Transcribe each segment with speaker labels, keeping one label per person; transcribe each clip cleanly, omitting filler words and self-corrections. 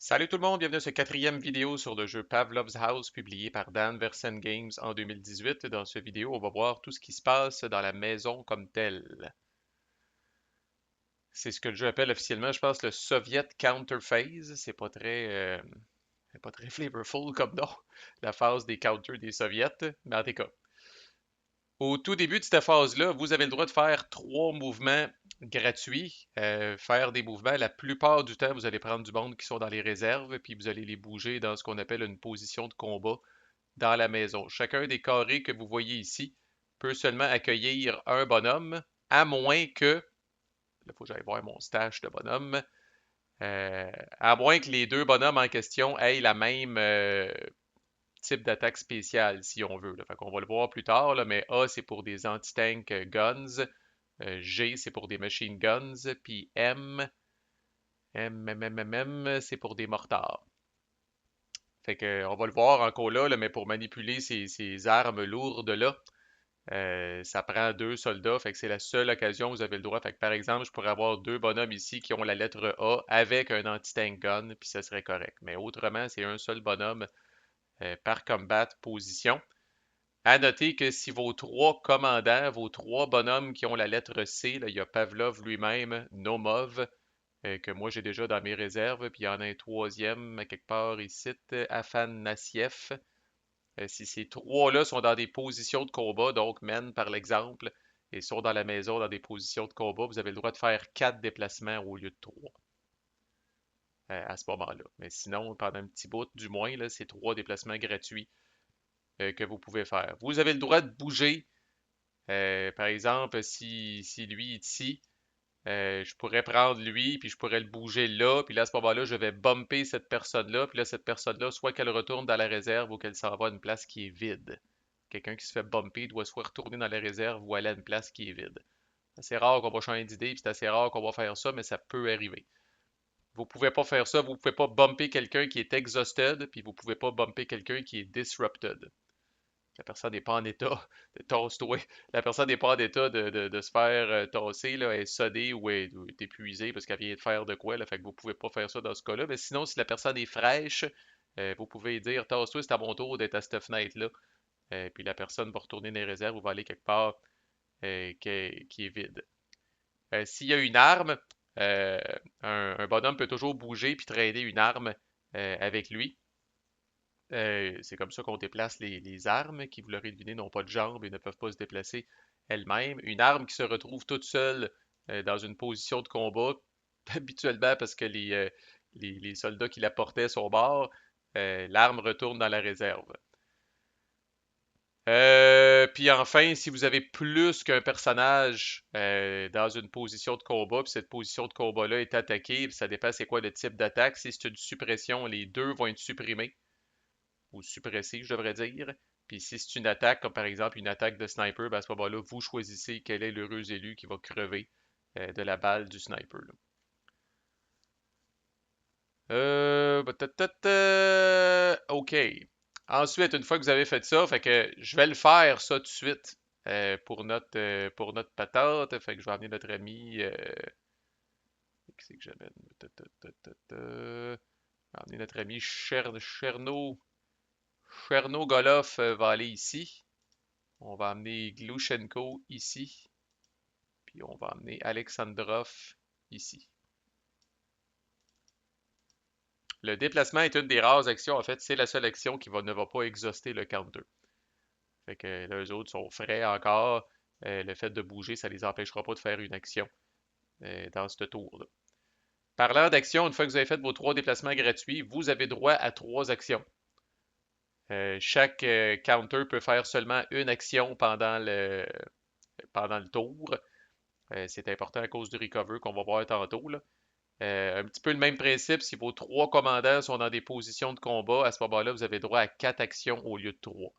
Speaker 1: Salut tout le monde, bienvenue à cette quatrième vidéo sur le jeu Pavlov's House publié par Dan Versen Games en 2018. Dans cette vidéo, on va voir tout ce qui se passe dans la maison comme telle. C'est ce que le jeu appelle officiellement, je pense, le Soviet Counter Phase. C'est pas très flavorful comme nom, la phase des counters des Soviets, mais en tout cas. Au tout début de cette phase-là, vous avez le droit de faire trois mouvements gratuits. Faire des mouvements, la plupart du temps, vous allez prendre du monde qui sont dans les réserves, puis vous allez les bouger dans ce qu'on appelle une position de combat dans la maison. Chacun des carrés que vous voyez ici peut seulement accueillir un bonhomme, à moins que, il faut que j'aille voir mon stash de bonhomme, à moins que les deux bonhommes en question aient la même type d'attaque spéciale, si on veut. Là. Fait qu'on va le voir plus tard, là, mais A, c'est pour des anti-tank guns, G, c'est pour des machine guns, puis c'est pour des mortards. Fait que, on va le voir encore là, mais pour manipuler ces armes lourdes-là, ça prend deux soldats, fait que c'est la seule occasion où vous avez le droit. Fait que par exemple, je pourrais avoir deux bonhommes ici qui ont la lettre A avec un anti-tank gun, puis ça serait correct. Mais autrement, c'est un seul bonhomme par combat position. À noter que si vos trois commandants, vos trois bonhommes qui ont la lettre C, là, il y a Pavlov lui-même, Nomov, que moi j'ai déjà dans mes réserves, puis il y en a un troisième quelque part ici, Afanasiev. Si ces trois-là sont dans des positions de combat, donc mènent par l'exemple, et sont dans la maison dans des positions de combat, vous avez le droit de faire quatre déplacements au lieu de trois à ce moment-là. Mais sinon, pendant un petit bout, du moins, là, c'est trois déplacements gratuits que vous pouvez faire. Vous avez le droit de bouger. Par exemple, si lui est ici, je pourrais prendre lui, puis je pourrais le bouger là, puis là, à ce moment-là, je vais bumper cette personne-là, puis là, cette personne-là, soit qu'elle retourne dans la réserve ou qu'elle s'en va à une place qui est vide. Quelqu'un qui se fait bumper doit soit retourner dans la réserve ou aller à une place qui est vide. C'est assez rare qu'on va changer d'idée, puis c'est assez rare qu'on va faire ça, mais ça peut arriver. Vous pouvez pas faire ça, vous pouvez pas bumper quelqu'un qui est exhausted, puis vous pouvez pas bumper quelqu'un qui est disrupted. La personne n'est pas en état de tosse-toi. La personne n'est pas en état de se faire tasser, là, elle est sodée ou est épuisée parce qu'elle vient de faire de quoi. Là, fait que vous pouvez pas faire ça dans ce cas-là. Mais sinon, si la personne est fraîche, vous pouvez dire tasse-toi, c'est à mon tour d'être à cette fenêtre-là. Puis la personne va retourner dans les réserves ou va aller quelque part qui est vide. S'il y a une arme, euh, un bonhomme peut toujours bouger puis traîner une arme avec lui. C'est comme ça qu'on déplace les armes qui, vous l'aurez deviné, n'ont pas de jambes et ne peuvent pas se déplacer elles-mêmes. Une arme qui se retrouve toute seule dans une position de combat, habituellement parce que les soldats qui la portaient sont morts, l'arme retourne dans la réserve. Puis enfin, si vous avez plus qu'un personnage dans une position de combat, puis cette position de combat-là est attaquée, puis ça dépend c'est quoi le type d'attaque. Si c'est une suppression, les deux vont être supprimés ou suppressés, je devrais dire. Puis si c'est une attaque, comme par exemple une attaque de sniper, ben à ce moment-là, vous choisissez quel est l'heureux élu qui va crever de la balle du sniper. Là. OK. Ensuite, une fois que vous avez fait ça, fait que je vais le faire ça tout de suite pour notre patate. Fait que je vais amener notre ami. Qui c'est que j'amène? Je vais amener notre ami Cherno Golov va aller ici. On va amener Glushenko ici. Puis on va amener Alexandrov ici. Le déplacement est une des rares actions. En fait, c'est la seule action qui ne va pas exhauster le counter. Fait que les autres sont frais encore. Le fait de bouger, ça ne les empêchera pas de faire une action dans ce tour-là. Parlant d'action, une fois que vous avez fait vos trois déplacements gratuits, vous avez droit à trois actions. Chaque counter peut faire seulement une action pendant le tour. C'est important à cause du recover qu'on va voir tantôt. Là. Un petit peu le même principe, si vos trois commandants sont dans des positions de combat, à ce moment-là, vous avez droit à quatre actions au lieu de trois.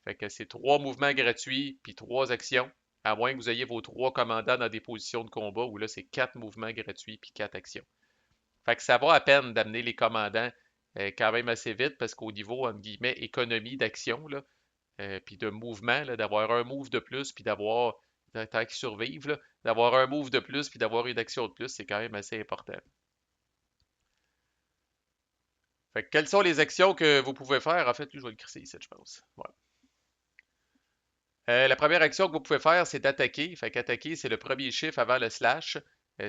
Speaker 1: Fait que c'est trois mouvements gratuits, puis trois actions, à moins que vous ayez vos trois commandants dans des positions de combat, où là, c'est quatre mouvements gratuits, puis quatre actions. Fait que ça va à peine d'amener les commandants quand même assez vite, parce qu'au niveau, entre guillemets, économie d'action, là, puis de mouvement, là, d'avoir un move de plus, puis d'avoir, tant qu'ils survivent, là, d'avoir un move de plus, puis d'avoir une action de plus, c'est quand même assez important. Fait que quelles sont les actions que vous pouvez faire? En fait, lui, je vais le crisser ici, je pense. Ouais. La première action que vous pouvez faire, c'est d'attaquer. Fait qu'attaquer, c'est le premier chiffre avant le slash.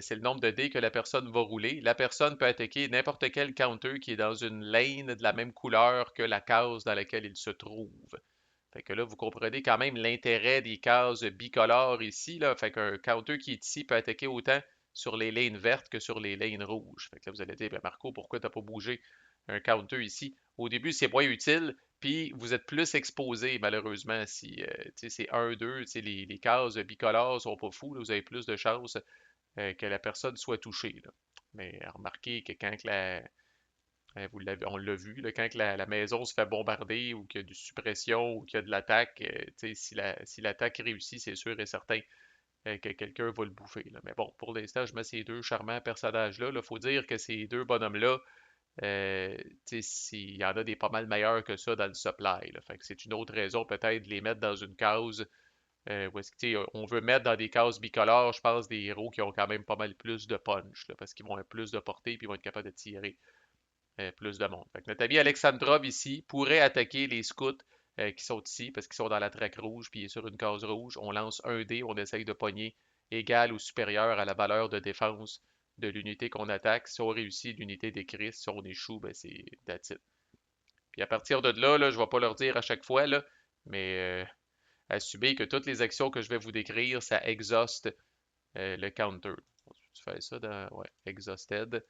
Speaker 1: C'est le nombre de dés que la personne va rouler. La personne peut attaquer n'importe quel counter qui est dans une lane de la même couleur que la case dans laquelle il se trouve. Fait que là, vous comprenez quand même l'intérêt des cases bicolores ici, là. Fait qu'un counter qui est ici peut attaquer autant sur les lignes vertes que sur les lignes rouges. Fait que là, vous allez dire, ben Marco, pourquoi t'as pas bougé un counter ici? Au début, c'est moins utile, puis vous êtes plus exposé, malheureusement, si c'est 1, 2, les cases bicolores sont pas fous, là, vous avez plus de chances que la personne soit touchée, là. Mais remarquez que quand que on l'a vu, là, quand que la maison se fait bombarder ou qu'il y a du suppression ou qu'il y a de l'attaque, si l'attaque réussit, c'est sûr et certain que quelqu'un va le bouffer, là. Mais bon, pour l'instant, je mets ces deux charmants personnages-là. Il faut dire que ces deux bonhommes-là, il y en a des pas mal meilleurs que ça dans le supply, là. Fait que c'est une autre raison peut-être de les mettre dans une case où est-ce que, on veut mettre dans des cases bicolores, je pense, des héros qui ont quand même pas mal plus de punch, là, parce qu'ils vont avoir plus de portée et ils vont être capables de tirer plus de monde. Fait que notre ami Alexandrov ici pourrait attaquer les scouts qui sont ici parce qu'ils sont dans la traque rouge puis il est sur une case rouge. On lance un dé, on essaye de pogner égal ou supérieur à la valeur de défense de l'unité qu'on attaque. Si on réussit, l'unité décrit. Si on échoue, ben c'est that's it. Puis à partir de là, je ne vais pas leur dire à chaque fois, là, mais assumez que toutes les actions que je vais vous décrire, ça exhauste le counter. Tu fais ça dans ouais, exhausted.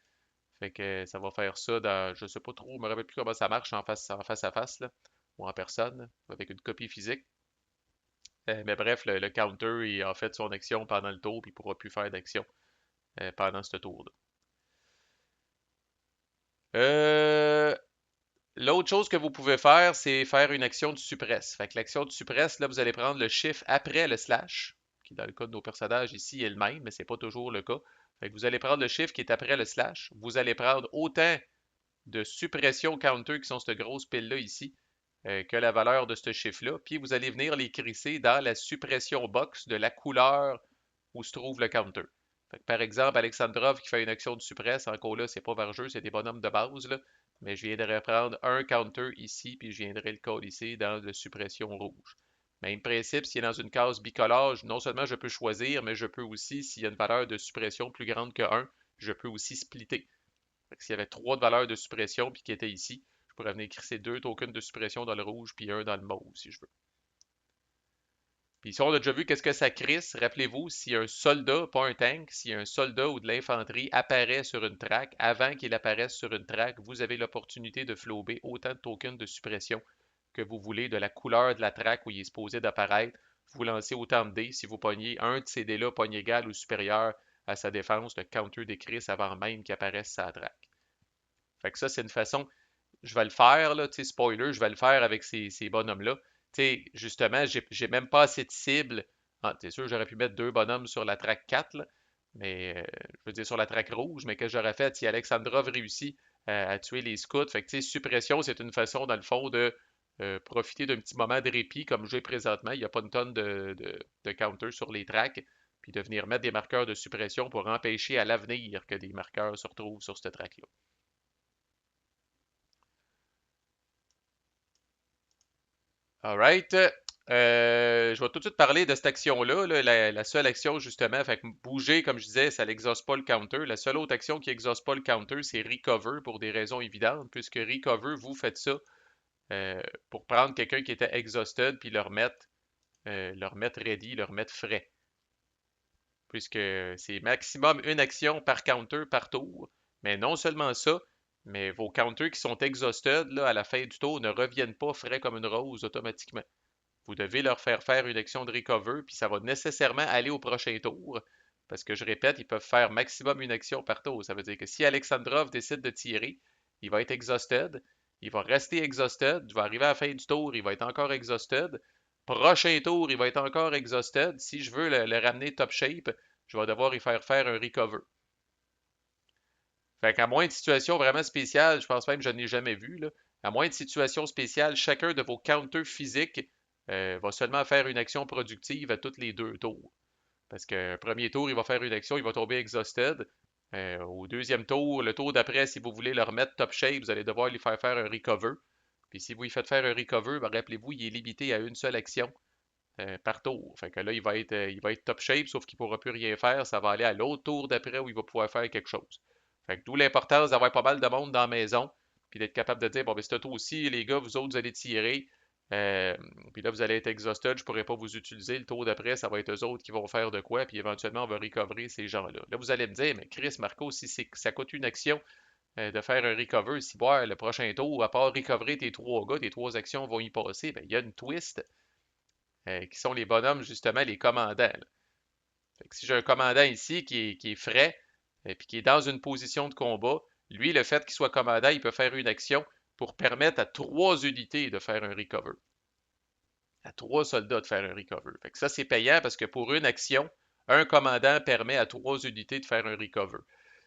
Speaker 1: Fait que ça va faire ça dans, je sais pas trop, je me rappelle plus comment ça marche en face à face, là, ou en personne, avec une copie physique. Mais bref, le counter, il a fait son action pendant le tour, puis il pourra plus faire d'action pendant ce tour-là. Euh, L'autre chose que vous pouvez faire, c'est faire une action de suppresse. Fait que l'action de suppresse, là, vous allez prendre le chiffre après le slash, qui dans le cas de nos personnages ici est le même, mais c'est pas toujours le cas. Fait que vous allez prendre le chiffre qui est après le slash. Vous allez prendre autant de suppression counter qui sont cette grosse pile-là ici, que la valeur de ce chiffre-là. Puis vous allez venir les crisser dans la suppression box de la couleur où se trouve le counter. Fait que, par exemple, Alexandrov qui fait une action de suppresse, encore là, c'est pas vers-jeu, c'est des bonhommes de base, là. Mais je viendrais prendre un counter ici, puis je viendrais le colisser dans la suppression rouge. Même principe, s'il est dans une case bicolore, non seulement je peux choisir, mais je peux aussi, s'il y a une valeur de suppression plus grande que 1, je peux aussi splitter. S'il y avait trois de valeurs de suppression puis qui étaient ici, je pourrais venir crisser deux tokens de suppression dans le rouge puis un dans le mauve si je veux. Puis ici, on a déjà vu qu'est-ce que ça crisse. Rappelez-vous, si un soldat, pas un tank, si un soldat ou de l'infanterie apparaît sur une track, avant qu'il apparaisse sur une track, vous avez l'opportunité de flober autant de tokens de suppression que vous voulez de la couleur de la track où il est supposé d'apparaître. Vous lancez autant de dés. Si vous pognez un de ces dés-là, pogne égal ou supérieur à sa défense, le counter décrit avant même qu'il apparaisse sa track. Fait que ça, c'est une façon, je vais le faire, là, tu sais, spoiler, je vais le faire avec ces bonhommes-là. Tu sais, justement, j'ai même pas assez de cibles. Ah, c'est sûr, j'aurais pu mettre deux bonhommes sur la track 4, là, mais je veux dire sur la track rouge, mais que j'aurais fait si Alexandrov réussit à tuer les scouts. Fait que, tu sais, suppression, c'est une façon, dans le fond, de profiter d'un petit moment de répit comme j'ai présentement. Il n'y a pas une tonne de counter sur les tracks, puis de venir mettre des marqueurs de suppression pour empêcher à l'avenir que des marqueurs se retrouvent sur cette track-là. Alright. Je vais tout de suite parler de cette action-là, là, la seule action justement, fait que bouger, comme je disais, ça n'exauce pas le counter. La seule autre action qui n'exauce pas le counter, c'est recover pour des raisons évidentes, puisque recover, vous faites ça pour prendre quelqu'un qui était exhausted puis le remettre ready, le remettre frais. Puisque c'est maximum une action par counter par tour. Mais non seulement ça, mais vos counters qui sont exhausted là, à la fin du tour ne reviennent pas frais comme une rose automatiquement. Vous devez leur faire faire une action de recover, puis ça va nécessairement aller au prochain tour. Parce que je répète, ils peuvent faire maximum une action par tour. Ça veut dire que si Alexandrov décide de tirer, il va être exhausted. Il va rester exhausted. Il va arriver à la fin du tour, il va être encore exhausted. Prochain tour, il va être encore exhausted. Si je veux le ramener top shape, je vais devoir y faire faire un recover. Fait qu'à moins de situations vraiment spéciales, je pense même que je n'ai jamais vu, là, à moins de situations spéciales, chacun de vos counters physiques va seulement faire une action productive à tous les deux tours. Parce que premier tour, il va faire une action, il va tomber exhausted. Au deuxième tour, le tour d'après, si vous voulez le remettre top shape, vous allez devoir lui faire un recover. Puis si vous lui faites faire un recover, ben, rappelez-vous, il est limité à une seule action par tour. Fait que là, il va être top shape, sauf qu'il ne pourra plus rien faire. Ça va aller à l'autre tour d'après où il va pouvoir faire quelque chose. Fait que d'où l'importance d'avoir pas mal de monde dans la maison, puis d'être capable de dire, bon, ben, c'est tour aussi, les gars, vous autres, vous allez tirer. Euh, Puis là, vous allez être exhausted, je ne pourrai pas vous utiliser. Le tour d'après, ça va être eux autres qui vont faire de quoi, puis éventuellement, on va recoverer ces gens-là. Là, vous allez me dire, mais Chris, Marco, si ça coûte une action de faire un recover, si boire le prochain tour, à part recoverer tes trois gars, tes trois actions vont y passer, ben, il y a une twist qui sont les bonhommes, justement, les commandants. Là. Fait que si j'ai un commandant ici qui est frais, et puis qui est dans une position de combat, lui, le fait qu'il soit commandant, il peut faire une action pour permettre à trois unités de faire un recover. À trois soldats de faire un recover. Fait que ça, c'est payant parce que pour une action, un commandant permet à trois unités de faire un recover.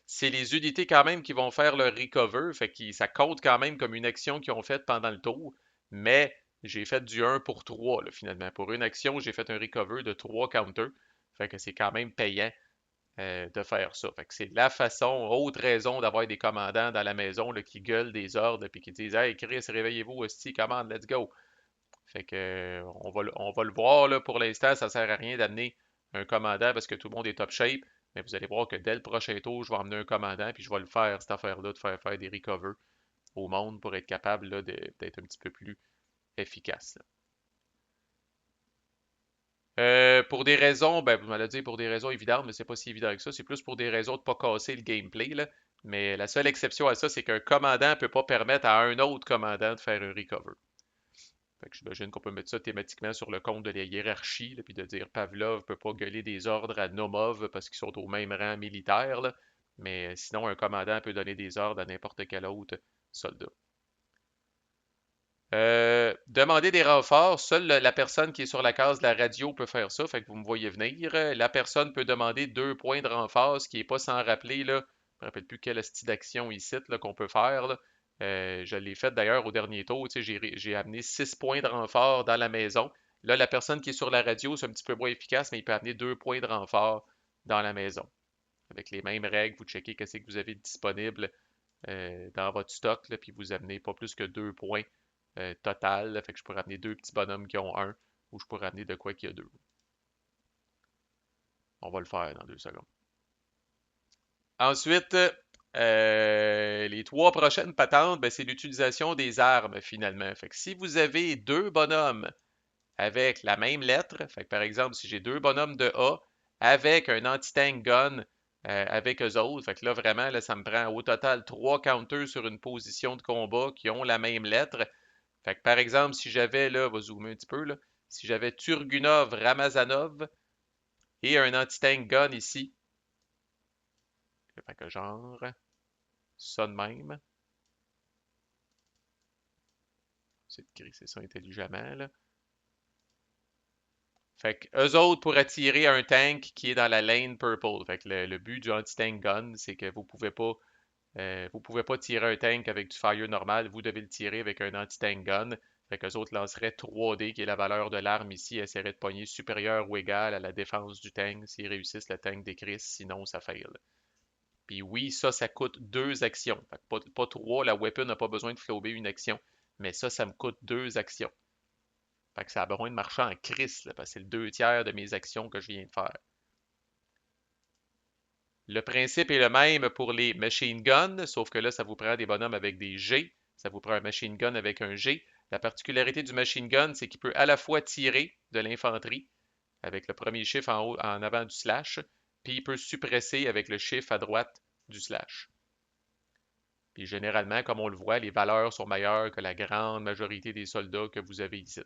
Speaker 1: C'est les unités quand même qui vont faire le recover, fait que ça compte quand même comme une action qu'ils ont faite pendant le tour, mais j'ai fait du 1 pour 3 là, finalement. Pour une action, j'ai fait un recover de 3 counters, fait que c'est quand même payant de faire ça. Fait que c'est la façon, autre raison d'avoir des commandants dans la maison là, qui gueulent des ordres puis qui disent Hey Chris, réveillez-vous, hostie, commande, let's go. Fait que on va le voir là, pour l'instant, ça sert à rien d'amener un commandant parce que tout le monde est top shape. Mais vous allez voir que dès le prochain tour, je vais emmener un commandant puis je vais le faire, cette affaire-là, de faire des recovers au monde pour être capable là, d'être un petit peu plus efficace. Pour des raisons, ben, vous m'allez dit pour des raisons évidentes, mais c'est pas si évident que ça. C'est plus pour des raisons de ne pas casser le gameplay, là. Mais la seule exception à ça, c'est qu'un commandant ne peut pas permettre à un autre commandant de faire un recover. Fait que j'imagine qu'on peut mettre ça thématiquement sur le compte de la hiérarchie, là, puis de dire Pavlov ne peut pas gueuler des ordres à Nomov parce qu'ils sont au même rang militaire, là. Mais sinon, un commandant peut donner des ordres à n'importe quel autre soldat. Demander des renforts, seule la personne qui est sur la case de la radio peut faire ça, fait que vous me voyez venir. La personne peut demander 2 points de renfort, ce qui n'est pas sans rappeler, là, je ne me rappelle plus quelle style d'action ici là, qu'on peut faire. Là. Je l'ai fait d'ailleurs au dernier tour, tu sais, j'ai amené 6 points de renfort dans la maison. Là, la personne qui est sur la radio, c'est un petit peu moins efficace, mais il peut amener 2 points de renfort dans la maison. Avec les mêmes règles, vous checkez qu'est-ce que vous avez disponible dans votre stock, là, puis vous amenez pas plus que 2 points total. Là, fait que je pourrais amener deux petits bonhommes qui ont un, ou je pourrais amener de quoi qu'il y a deux. On va le faire dans 2 secondes. Ensuite, les trois prochaines patentes, ben, c'est l'utilisation des armes finalement. Fait que si vous avez deux bonhommes avec la même lettre, fait que par exemple, si j'ai deux bonhommes de A avec un anti-tank gun avec eux autres, fait que là vraiment, là, ça me prend au total 3 counters sur une position de combat qui ont la même lettre. Fait que par exemple, si j'avais, là, on va zoomer un petit peu, là, si j'avais Turgunov, Ramazanov et un anti-tank gun ici, fait que genre, ça de même, c'est de grisser ça intelligemment, là. Fait que eux autres pourraient tirer un tank qui est dans la lane purple. Fait que le but du anti-tank gun, c'est que vous pouvez pas tirer un tank avec du fire normal, vous devez le tirer avec un anti-tank gun. Fait qu'eux autres lanceraient 3D, qui est la valeur de l'arme ici, essaieraient de pogner supérieure ou égale à la défense du tank. S'ils réussissent, le tank décrisse, sinon ça fail. Puis oui, ça coûte 2 actions. Fait que pas 3, la weapon n'a pas besoin de flober une action. Mais ça me coûte 2 actions. Fait que ça a besoin de marcher en crise, là, parce que c'est le 2 tiers de mes actions que je viens de faire. Le principe est le même pour les machine guns, sauf que là, ça vous prend des bonhommes avec des G. Ça vous prend un machine gun avec un G. La particularité du machine gun, c'est qu'il peut à la fois tirer de l'infanterie avec le premier chiffre en haut, en avant du slash, puis il peut suppresser avec le chiffre à droite du slash. Puis généralement, comme on le voit, les valeurs sont meilleures que la grande majorité des soldats que vous avez ici.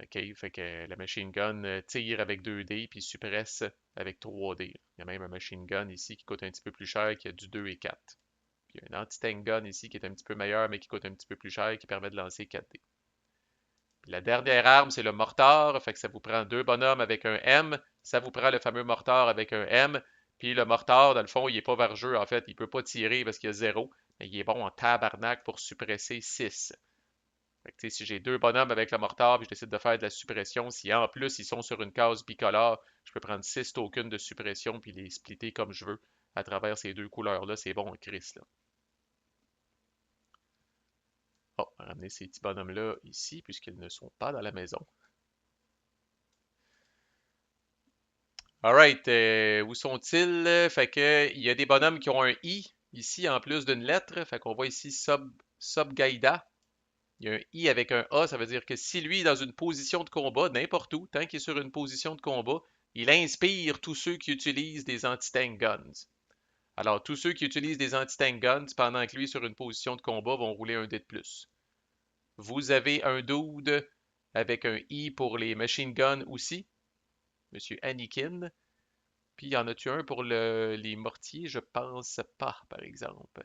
Speaker 1: OK, fait que la machine gun tire avec 2D puis suppresse avec 3D. Il y a même un machine gun ici qui coûte un petit peu plus cher, qui a du 2 et 4. Puis il y a un anti-tank gun ici qui est un petit peu meilleur, mais qui coûte un petit peu plus cher, qui permet de lancer 4D. Puis la dernière arme, c'est le mortar, fait que ça vous prend deux bonhommes avec un M, ça vous prend le fameux mortar avec un M, puis le mortar, dans le fond, il n'est pas vargeux, en fait, il ne peut pas tirer parce qu'il y a 0, mais il est bon en tabarnak pour suppresser 6. Fait que, tu sais, si j'ai deux bonhommes avec le mortar, puis je décide de faire de la suppression, si en plus ils sont sur une case bicolore, je peux prendre 6 tokens de suppression puis les splitter comme je veux à travers ces deux couleurs-là. C'est bon, Chris, là. Bon, on va ramener ces petits bonhommes-là ici, puisqu'ils ne sont pas dans la maison. Alright, où sont-ils? Fait que il y a des bonhommes qui ont un I ici en plus d'une lettre. Fait qu'on voit ici Subgaida. Il y a un I avec un A, ça veut dire que si lui est dans une position de combat, n'importe où, tant qu'il est sur une position de combat, il inspire tous ceux qui utilisent des anti-tank guns. Alors, tous ceux qui utilisent des anti-tank guns pendant que lui est sur une position de combat vont rouler un dé de plus. Vous avez un dude avec un I pour les machine guns aussi, Monsieur Anakin. Puis, y en a-tu un pour les mortiers? Je pense pas, par exemple.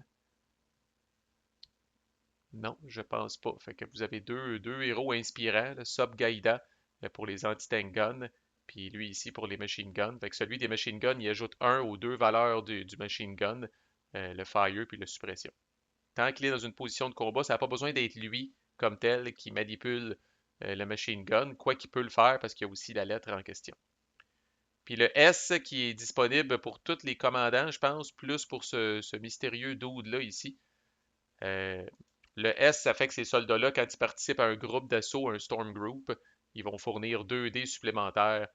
Speaker 1: Non, je pense pas. Fait que vous avez deux héros inspirants, le Sub Gaïda pour les anti-tank guns, puis lui ici pour les machine guns. Fait que celui des machine guns, il ajoute un aux deux valeurs du machine gun, le fire puis la suppression. Tant qu'il est dans une position de combat, ça n'a pas besoin d'être lui comme tel qui manipule le machine gun, quoi qu'il peut le faire parce qu'il y a aussi la lettre en question. Puis le S qui est disponible pour tous les commandants, je pense, plus pour ce mystérieux dude-là ici. Euh, le S, ça fait que ces soldats-là, quand ils participent à un groupe d'assaut, un Storm Group, ils vont fournir 2 dés supplémentaires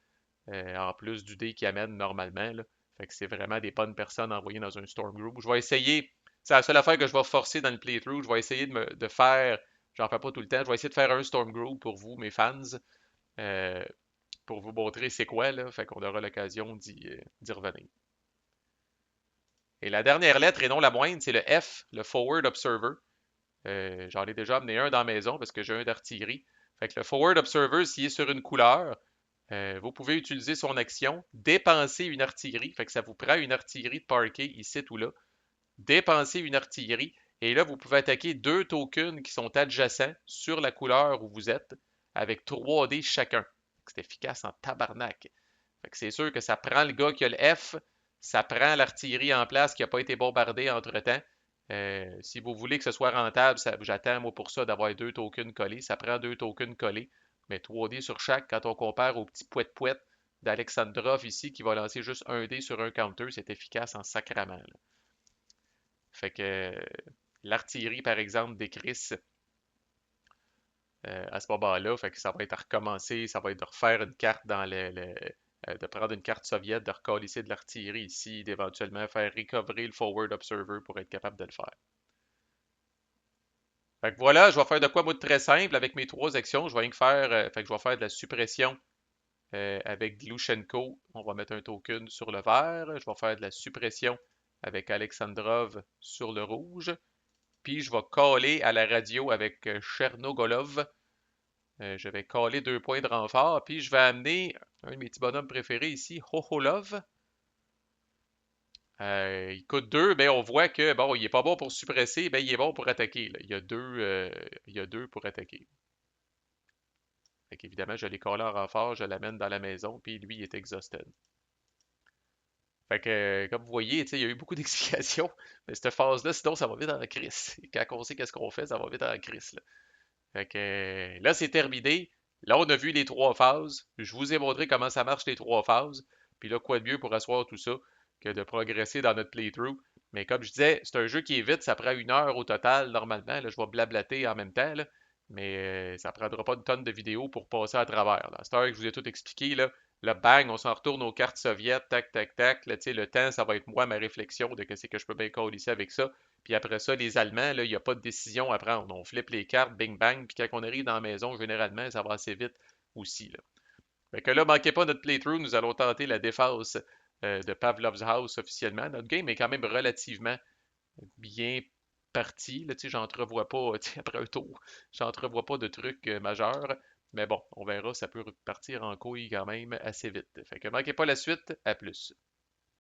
Speaker 1: en plus du dé qu'ils amènent normalement, là. Fait que c'est vraiment des bonnes personnes envoyées dans un Storm Group. Je vais essayer, c'est la seule affaire que je vais forcer dans le playthrough, je vais essayer de faire, j'en fais pas tout le temps, je vais essayer de faire un Storm Group pour vous, mes fans, euh, pour vous montrer c'est quoi, là. Fait qu'on aura l'occasion d'y revenir. Et la dernière lettre, et non la moindre, c'est le F, le Forward Observer. J'en ai déjà amené un dans la maison parce que j'ai un d'artillerie. Fait que le Forward Observer, s'il est sur une couleur, vous pouvez utiliser son action, dépenser une artillerie. Fait que ça vous prend une artillerie de parquet ici ou là. Dépenser une artillerie. Et là, vous pouvez attaquer deux tokens qui sont adjacents sur la couleur où vous êtes avec 3 dés chacun. C'est efficace en tabarnak. Fait que c'est sûr que ça prend le gars qui a le F, ça prend l'artillerie en place qui n'a pas été bombardée entre-temps. Si vous voulez que ce soit rentable, j'attends moi pour ça d'avoir deux tokens collés. Ça prend deux tokens collés, mais 3 dés sur chaque. Quand on compare au petit pouet-pouet d'Alexandrov ici qui va lancer juste un dé sur un counter, c'est efficace en sacrament, là. Fait que l'artillerie, par exemple, des Chris à ce moment-là, fait que ça va être à recommencer, ça va être de refaire une carte dans de prendre une carte soviète, de recalisser de l'artillerie ici, d'éventuellement faire recoverer le Forward Observer pour être capable de le faire. Fait que voilà, je vais faire de quoi moi de très simple avec mes trois actions. Je vais rien que faire, fait que je vais faire de la suppression avec Glushenko. On va mettre un token sur le vert. Je vais faire de la suppression avec Alexandrov sur le rouge. Puis je vais caller à la radio avec Chernogolov. Je vais caller 2 points de renfort. Puis je vais amener un de mes petits bonhommes préférés ici, Hoholov. Il coûte 2, mais on voit que bon, il est pas bon pour suppresser, ben il est bon pour attaquer, là. Il y a deux pour attaquer. Fait qu'évidemment, je l'ai collé en renfort, je l'amène dans la maison, puis lui, il est exhausted. Fait que, comme vous voyez, il y a eu beaucoup d'explications, mais cette phase-là, sinon, ça va vite en crise. Quand on sait qu'est-ce qu'on fait, ça va vite en crise, là. Fait que, là, c'est terminé. Là, on a vu les trois phases. Je vous ai montré comment ça marche, les trois phases. Puis là, quoi de mieux pour asseoir tout ça que de progresser dans notre playthrough. Mais comme je disais, c'est un jeu qui est vite, ça prend 1 heure au total, normalement. Là, je vais blablater en même temps, là. Mais ça prendra pas une tonne de vidéos pour passer à travers. Là. À cette heure que je vous ai tout expliqué, là, le bang, on s'en retourne aux cartes soviètes, tac, tac, tac. Là, le temps, ça va être moi, ma réflexion de qu'est-ce que je peux bien coller ici avec ça. Puis après ça, les Allemands, là, il n'y a pas de décision à prendre. On flippe les cartes, bing bang, puis quand on arrive dans la maison, généralement, ça va assez vite aussi, là. Fait que là, manquez pas notre playthrough, nous allons tenter la défense de Pavlov's House officiellement. Notre game est quand même relativement bien parti. Là, j'entrevois pas, après un tour, j'entrevois pas de trucs majeurs. Mais bon, on verra, ça peut partir en couille quand même assez vite. Fait que manquez pas la suite, à plus.